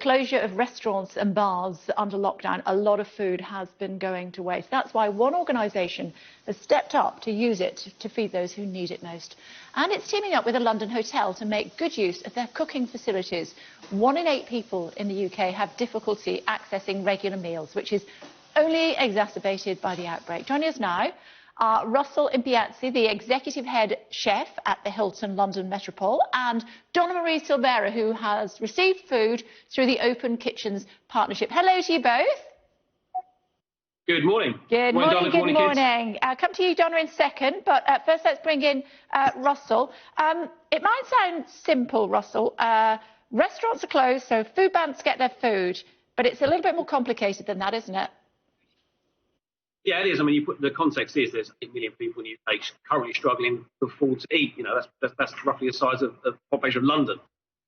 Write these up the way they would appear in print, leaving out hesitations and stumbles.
closure of restaurants and bars under lockdown, a lot of food has been going to waste. That's why one organisation has stepped up to use it to feed those who need it most. And it's teaming up with a London hotel to make good use of their cooking facilities. 1 in 8 people in the UK have difficulty accessing regular meals, which is only exacerbated by the outbreak. Joining us now are Russell Impiazzi, the executive head chef at the Hilton London Metropole, and Donna Marie Silvera, who has received food through the Open Kitchens partnership. Hello to you both. Good morning. Good morning. Good morning. I'll come to you, Donna, in a second, but first let's bring in Russell. It might sound simple, Russell. Restaurants are closed, so food banks get their food, but it's a little bit more complicated than that, isn't it? Yeah, it is. I mean, the context is there's 8 million people in the UK currently struggling to afford to eat. You know, that's roughly the size of the population of London.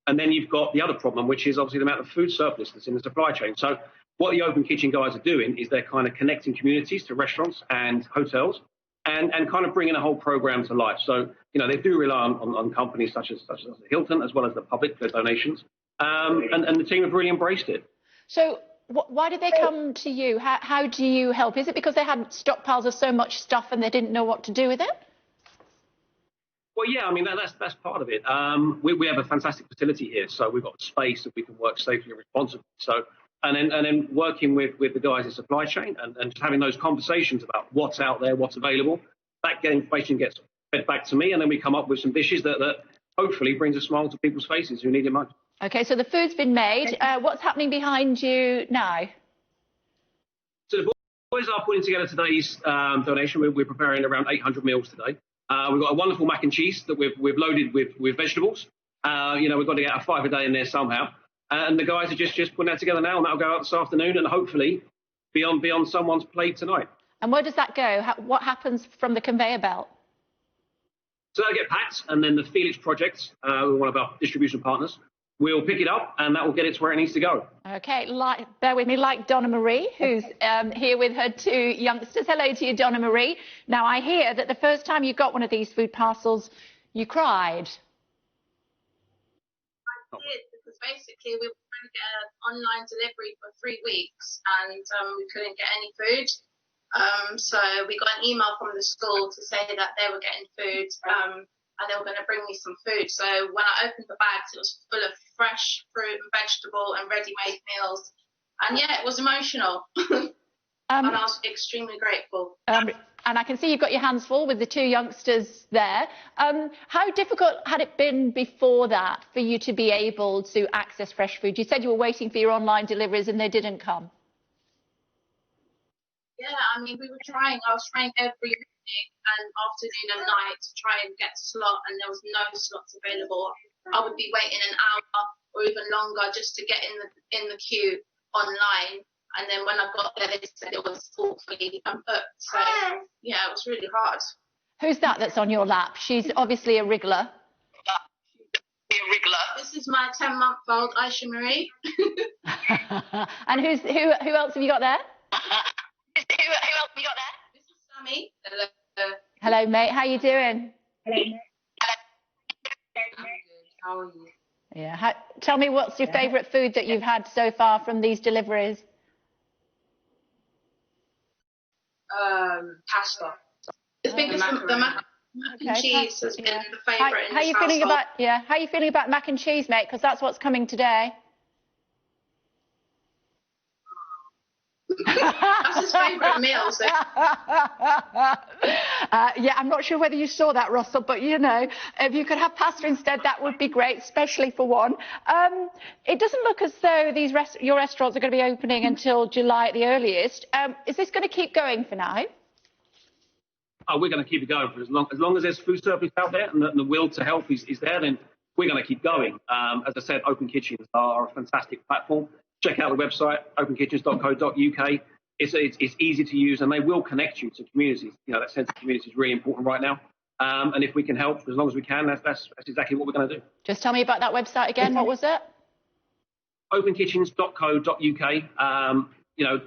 And then you've got the other problem, which is obviously the amount of food surplus that's in the supply chain. So what the Open Kitchen guys are doing is they're kind of connecting communities to restaurants and hotels and kind of bringing a whole program to life. So, you know, they do rely on companies such as Hilton, as well as the public for donations. And the team have really embraced it. So why did they come to you? How do you help? Is it because they had stockpiles of so much stuff and they didn't know what to do with it? Well, yeah, I mean, that's part of it. We have a fantastic facility here, so we've got space that we can work safely and responsibly. So, and then working with the guys in supply chain and just having those conversations about what's out there, what's available, that information gets fed back to me, and then we come up with some dishes that hopefully brings a smile to people's faces who need it most. OK, so the food's been made. What's happening behind you now? So the boys are putting together today's donation. We're preparing around 800 meals today. We've got a wonderful mac and cheese that we've loaded with vegetables. You know, we've got to get a 5 a day in there somehow. And the guys are just putting that together now, and that'll go out this afternoon and hopefully be on someone's plate tonight. And where does that go? What happens from the conveyor belt? So they'll get packed, and then the Felix Project, one of our distribution partners, we'll pick it up, and that will get it to where it needs to go. OK, bear with me, like Donna Marie, who's here with her 2 youngsters. Hello to you, Donna Marie. Now, I hear that the first time you got one of these food parcels, you cried. I did, because basically we were trying to get an online delivery for 3 weeks, and we couldn't get any food. So we got an email from the school to say that they were getting food. And they were going to bring me some food. So when I opened the bags, it was full of fresh fruit and vegetable and ready-made meals. And yeah, it was emotional. And I was extremely grateful. And I can see you've got your hands full with the 2 youngsters there. How difficult had it been before that for you to be able to access fresh food? You said you were waiting for your online deliveries and they didn't come. Yeah, I mean, we were trying. I was trying every morning and afternoon and night to try and get a slot, and there was no slots available. I would be waiting an hour or even longer just to get in the queue online. And then when I got there, they said it was full fully booked. So yeah, it was really hard. Who's that's on your lap? She's obviously a wriggler. This is my 10-month-old Aisha Marie. And who else have you got there? This is Sammy. Hello, mate. How you doing? Hello. How are you? Yeah. Tell me, what's your favourite food that you've had so far from these deliveries? Pasta. It's been the mac and cheese has been the favourite in this household. How are you feeling about mac and cheese, mate? Because that's what's coming today. That's his favourite meal. So. Yeah, I'm not sure whether you saw that, Russell, but you know, if you could have pasta instead, that would be great, especially for one. It doesn't look as though your restaurants are going to be opening until July at the earliest. Is this going to keep going for now? Oh, we're going to keep it going for as long as there's food surplus out there and the will to help is there, then we're going to keep going. As I said, Open Kitchens are a fantastic platform. Check out the website, openkitchens.co.uk. It's easy to use, and they will connect you to communities. You know, that sense of community is really important right now. And if we can help, as long as we can, that's exactly what we're going to do. Just tell me about that website again. What was it? openkitchens.co.uk. You know,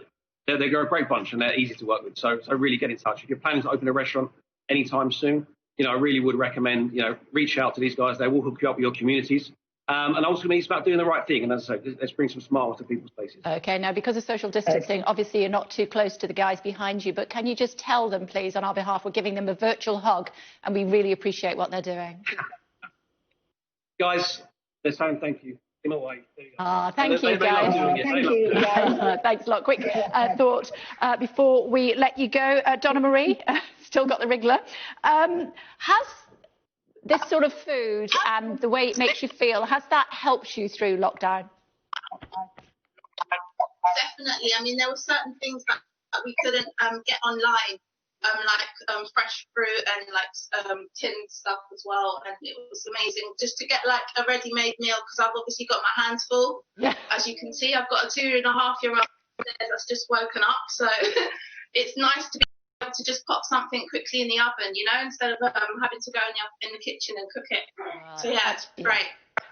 they're a great bunch, and they're easy to work with. So really get in touch. If you're planning to open a restaurant anytime soon, you know, I really would recommend, you know, reach out to these guys. They will hook you up with your communities. And ultimately, it's about doing the right thing. And as I say, let's bring some smiles to people's faces. Okay, now because of social distancing, obviously you're not too close to the guys behind you, but can you just tell them, please, on our behalf, we're giving them a virtual hug, and we really appreciate what they're doing. Guys, they're saying thank you. In a way. Thank you, guys. Thank you, guys. Thanks a lot. Quick thought before we let you go. Donna Marie, still got the wriggler. Has this sort of food and the way it makes you feel, has that helped you through lockdown? Definitely. I mean, there were certain things that we couldn't get online, like fresh fruit and like tinned stuff as well. And it was amazing just to get like a ready-made meal, because I've obviously got my hands full. Yeah. As you can see, I've got a 2.5-year-old that's just woken up. So it's nice to be able to just pop something quickly in the oven, you know, instead of having to go in the kitchen and cook it. So yeah, it's great.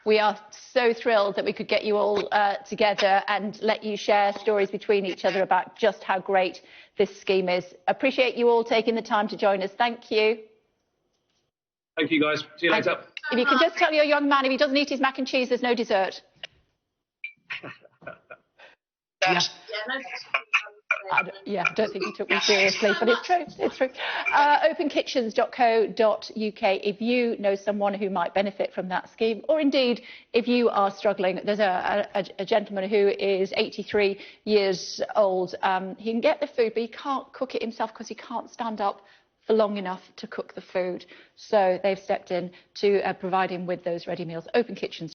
We are so thrilled that we could get you all together and let you share stories between each other about just how great this scheme is. Appreciate you all taking the time to join us. Thank you. Thank you, guys. See you later. If you can just tell your young man if he doesn't eat his mac and cheese, there's no dessert. Yeah, no. I don't think he took me seriously, but it's true. It's true. Openkitchens.co.uk. If you know someone who might benefit from that scheme, or indeed if you are struggling, there's a gentleman who is 83 years old. He can get the food, but he can't cook it himself because he can't stand up for long enough to cook the food. So they've stepped in to provide him with those ready meals. Open Kitchens.